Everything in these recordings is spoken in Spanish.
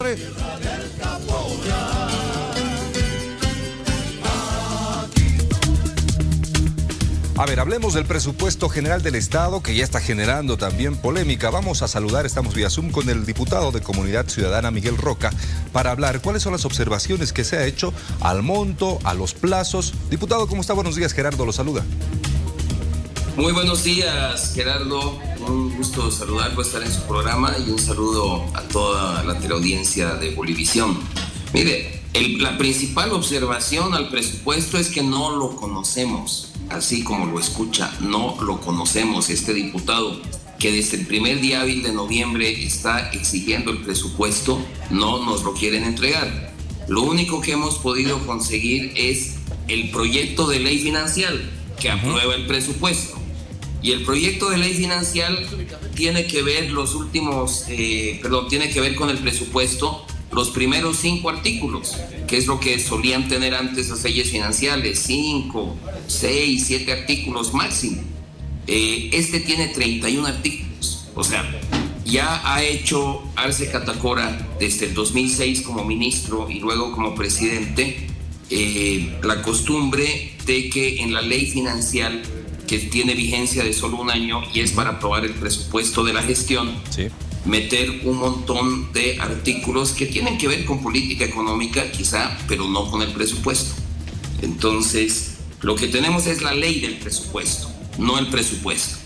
9. A ver, hablemos del presupuesto general del Estado, que ya está generando también polémica. Vamos a saludar, estamos vía Zoom, con el diputado de Comunidad Ciudadana, Miguel Roca, para hablar cuáles son las observaciones que se ha hecho al monto, a los plazos. Diputado, ¿cómo está? Buenos días, Gerardo lo saluda. Muy buenos días, Gerardo. Un gusto saludarlo, estar en su programa, y un saludo a toda la teleaudiencia de Bolivisión. Mire, la principal observación al presupuesto es que no lo conocemos. Así como lo escucha, no lo conocemos. Este diputado que desde el primer día hábil de noviembre está exigiendo el presupuesto, no nos lo quieren entregar. Lo único que hemos podido conseguir es el proyecto de ley financiera que aprueba el presupuesto. Y el proyecto de ley financiera tiene que ver tiene que ver con el presupuesto, los primeros 5 artículos, que es lo que solían tener antes las leyes financieras, 5, 6, 7 artículos máximo. Este tiene 31 artículos, o sea, ya ha hecho Arce Catacora desde el 2006 como ministro y luego como presidente la costumbre de que en la ley financiera, que tiene vigencia de solo un año y es para aprobar el presupuesto de la gestión, sí, meter un montón de artículos que tienen que ver con política económica quizá, pero no con el presupuesto. Entonces, lo que tenemos es la ley del presupuesto, no el presupuesto.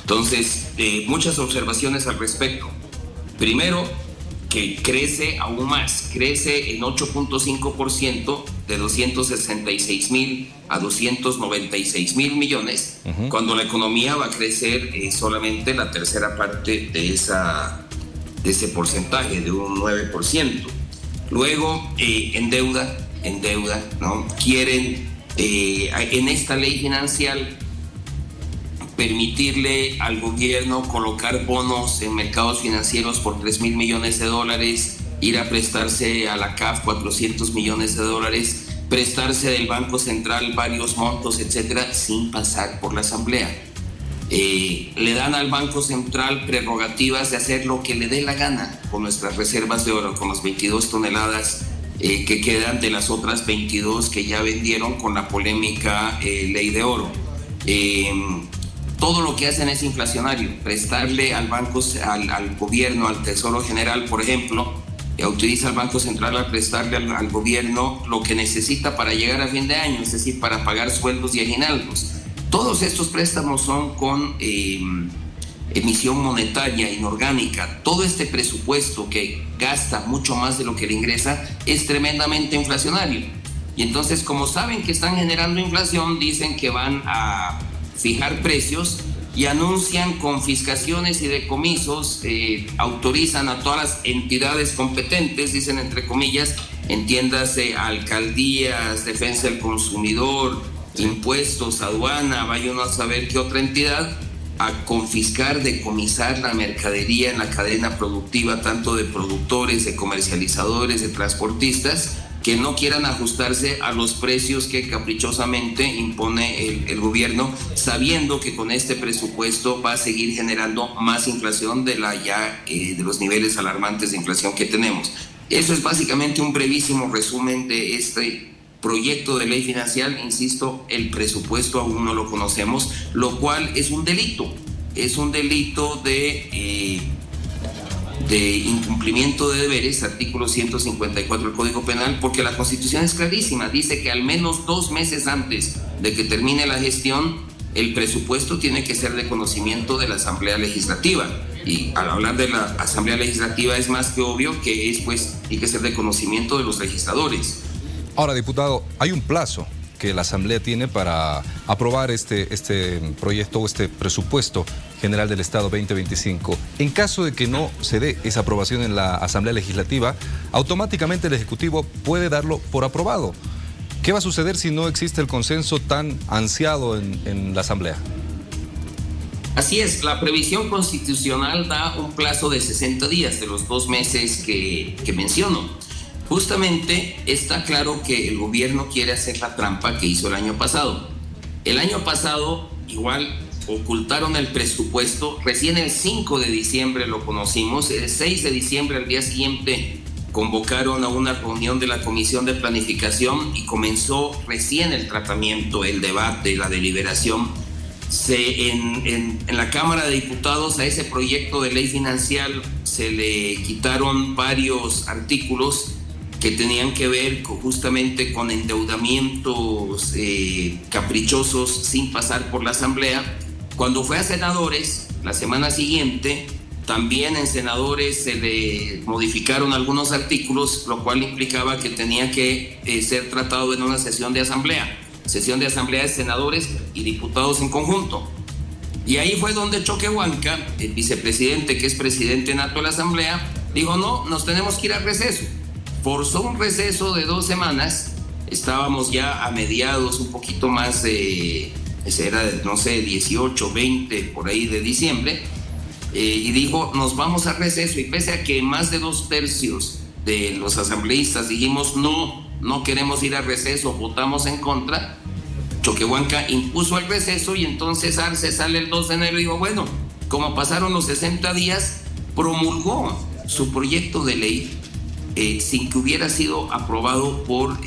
Entonces, muchas observaciones al respecto. Primero, que crece aún más, crece en 8.5%, de 266,000 a 296,000 millones, cuando la economía va a crecer solamente la tercera parte de ese porcentaje, de un 9%. Luego, en deuda, ¿no? Quieren en esta ley financiera permitirle al gobierno colocar bonos en mercados financieros por 3,000 millones de dólares, ir a prestarse a la CAF 400 millones de dólares, prestarse del Banco Central varios montos, etcétera, sin pasar por la Asamblea. Le dan al Banco Central prerrogativas de hacer lo que le dé la gana con nuestras reservas de oro, con las 22 toneladas que quedan de las otras 22 que ya vendieron con la polémica ley de oro. Todo lo que hacen es inflacionario. Prestarle al gobierno, al Tesoro General, por ejemplo, utiliza el Banco Central a prestarle al gobierno lo que necesita para llegar a fin de año, es decir, para pagar sueldos y aguinaldos. Todos estos préstamos son con emisión monetaria inorgánica. Todo este presupuesto que gasta mucho más de lo que le ingresa es tremendamente inflacionario. Y entonces, como saben que están generando inflación, dicen que van a fijar precios y anuncian confiscaciones y decomisos, autorizan a todas las entidades competentes, dicen entre comillas, entiéndase alcaldías, defensa del consumidor, impuestos, aduana, vaya uno a saber qué otra entidad, a confiscar, decomisar la mercadería en la cadena productiva, tanto de productores, de comercializadores, de transportistas, que no quieran ajustarse a los precios que caprichosamente impone el gobierno, sabiendo que con este presupuesto va a seguir generando más inflación de los niveles alarmantes de inflación que tenemos. Eso es básicamente un brevísimo resumen de este proyecto de ley financiera. Insisto, el presupuesto aún no lo conocemos, lo cual es un delito. Es un delito de incumplimiento de deberes, artículo 154 del Código Penal, porque la Constitución es clarísima, dice que al menos 2 meses antes de que termine la gestión, el presupuesto tiene que ser de conocimiento de la Asamblea Legislativa. Y al hablar de la Asamblea Legislativa es más que obvio que tiene que ser de conocimiento de los legisladores. Ahora, diputado, hay un plazo que la Asamblea tiene para aprobar este proyecto o este presupuesto general del Estado 2025. En caso de que no se dé esa aprobación en la Asamblea Legislativa, automáticamente el Ejecutivo puede darlo por aprobado. ¿Qué va a suceder si no existe el consenso tan ansiado en la Asamblea? Así es, la previsión constitucional da un plazo de 60 días de los 2 meses que menciono. Justamente está claro que el gobierno quiere hacer la trampa que hizo el año pasado. El año pasado igual ocultaron el presupuesto, recién el 5 de diciembre lo conocimos, el 6 de diciembre al día siguiente convocaron a una reunión de la Comisión de Planificación y comenzó recién el tratamiento, el debate, la deliberación. En la Cámara de Diputados a ese proyecto de ley financiera se le quitaron varios artículos que tenían que ver justamente con endeudamientos caprichosos sin pasar por la Asamblea. Cuando fue a senadores, la semana siguiente, también en senadores se le modificaron algunos artículos, lo cual implicaba que tenía que ser tratado en una sesión de asamblea de senadores y diputados en conjunto. Y ahí fue donde Choquehuanca, el vicepresidente, que es presidente nato de la asamblea, dijo: no, nos tenemos que ir al receso. Forzó un receso de 2 semanas, estábamos ya a mediados, un poquito más de, era, no sé, 18, 20, por ahí de diciembre, y dijo: nos vamos al receso. Y pese a que más de 2/3 de los asambleístas dijimos no queremos ir al receso, votamos en contra, Choquehuanca impuso el receso y entonces Arce sale el 2 de enero y dijo: bueno, como pasaron los 60 días, promulgó su proyecto de ley sin que hubiera sido aprobado por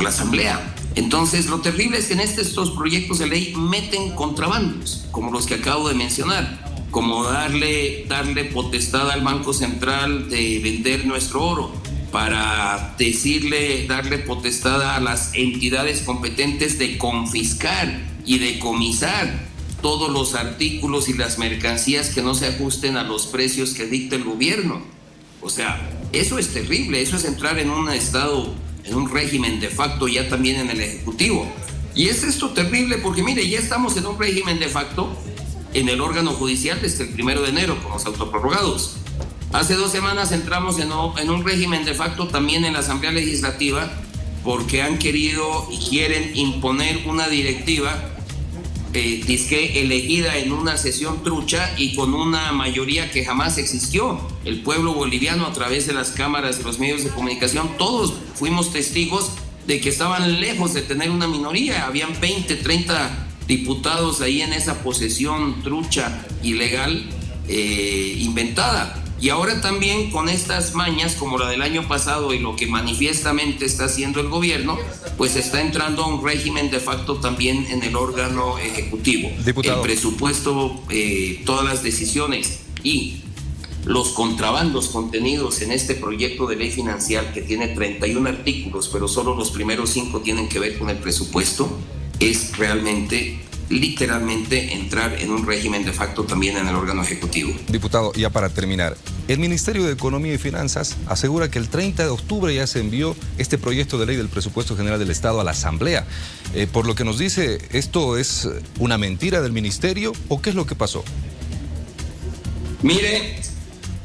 la Asamblea. Entonces, lo terrible es que en estos proyectos de ley meten contrabandos, como los que acabo de mencionar, como darle potestad al Banco Central de vender nuestro oro, para darle potestad a las entidades competentes de confiscar y decomisar todos los artículos y las mercancías que no se ajusten a los precios que dicta el gobierno. O sea, eso es terrible, eso es entrar en un estado, en un régimen de facto ya también en el Ejecutivo. Y es esto terrible porque, mire, ya estamos en un régimen de facto en el órgano judicial desde el 1 de enero con los autoprorrogados. Hace 2 semanas entramos en un régimen de facto también en la Asamblea Legislativa porque han querido y quieren imponer una directiva dizque elegida en una sesión trucha y con una mayoría que jamás existió. El pueblo boliviano, a través de las cámaras de los medios de comunicación, todos fuimos testigos de que estaban lejos de tener una minoría. Habían 20, 30 diputados ahí en esa posesión trucha, ilegal, inventada. Y ahora también con estas mañas como la del año pasado y lo que manifiestamente está haciendo el gobierno, pues está entrando a un régimen de facto también en el órgano ejecutivo. Diputado. El presupuesto, todas las decisiones y los contrabandos contenidos en este proyecto de ley financiera que tiene 31 artículos, pero solo los primeros 5 tienen que ver con el presupuesto, es realmente, literalmente, entrar en un régimen de facto también en el órgano ejecutivo. Diputado, ya para terminar, el Ministerio de Economía y Finanzas asegura que el 30 de octubre ya se envió este proyecto de ley del presupuesto general del Estado a la Asamblea. Por lo que nos dice, ¿esto es una mentira del Ministerio o qué es lo que pasó? Mire,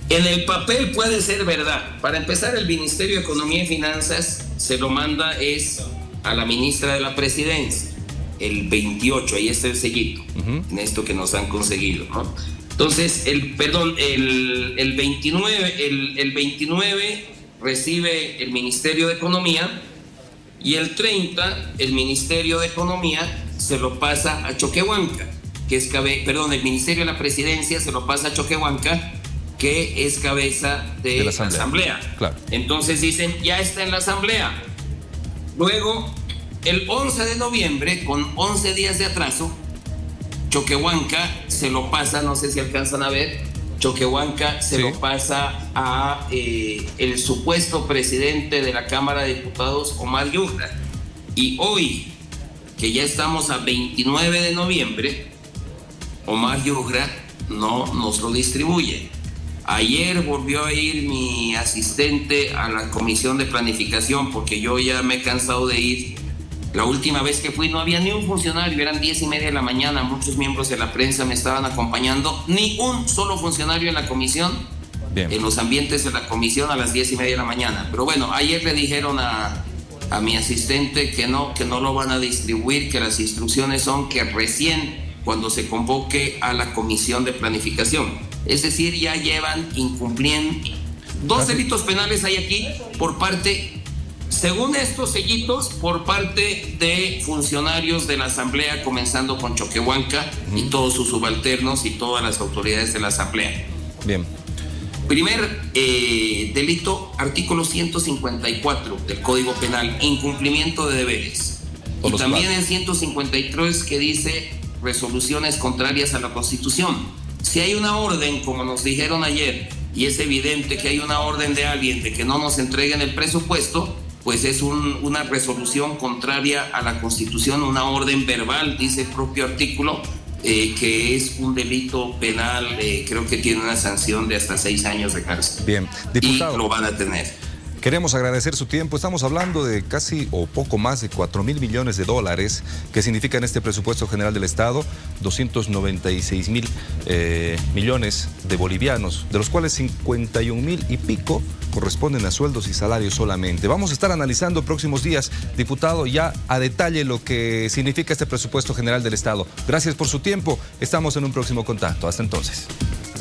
en el papel puede ser verdad. Para empezar, el Ministerio de Economía y Finanzas se lo manda a la ministra de la Presidencia. El 28, ahí está el sellito, en esto que nos han conseguido, ¿no? Entonces, el 29 recibe el Ministerio de Economía y el 30 el Ministerio de Economía se lo pasa a Choquehuanca, que es el Ministerio de la Presidencia se lo pasa a Choquehuanca, que es cabeza de la Asamblea. Claro. Entonces dicen, ya está en la Asamblea. Luego, el 11 de noviembre, con 11 días de atraso, Choquehuanca se lo pasa, no sé si alcanzan a ver, Choquehuanca se lo pasa a el supuesto presidente de la Cámara de Diputados, Omar Yujra. Y hoy, que ya estamos a 29 de noviembre, Omar Yujra no nos lo distribuye. Ayer volvió a ir mi asistente a la Comisión de Planificación porque yo ya me he cansado de ir. La última vez que fui no había ni un funcionario, eran 10:30 de la mañana, muchos miembros de la prensa me estaban acompañando, ni un solo funcionario en la comisión, en los ambientes de la comisión a las 10:30 de la mañana. Pero bueno, ayer le dijeron a mi asistente que no lo van a distribuir, que las instrucciones son que recién cuando se convoque a la Comisión de Planificación. Es decir, ya llevan incumpliendo 2 delitos penales hay aquí por parte, según estos sellitos, por parte de funcionarios de la Asamblea, comenzando con Choquehuanca y todos sus subalternos y todas las autoridades de la Asamblea. Bien. Primer delito, artículo 154 del Código Penal, incumplimiento de deberes. Y también el 153 que dice resoluciones contrarias a la Constitución. Si hay una orden, como nos dijeron ayer, y es evidente que hay una orden de alguien de que no nos entreguen el presupuesto, pues es una resolución contraria a la Constitución, una orden verbal, dice el propio artículo, que es un delito penal, creo que tiene una sanción de hasta 6 años de cárcel. Bien, diputado. Y lo van a tener. Queremos agradecer su tiempo. Estamos hablando de casi o poco más de 4.000 millones de dólares que significan este presupuesto general del Estado, 296.000 millones de bolivianos, de los cuales 51.000 y pico corresponden a sueldos y salarios solamente. Vamos a estar analizando próximos días, diputado, ya a detalle lo que significa este presupuesto general del Estado. Gracias por su tiempo. Estamos en un próximo contacto. Hasta entonces.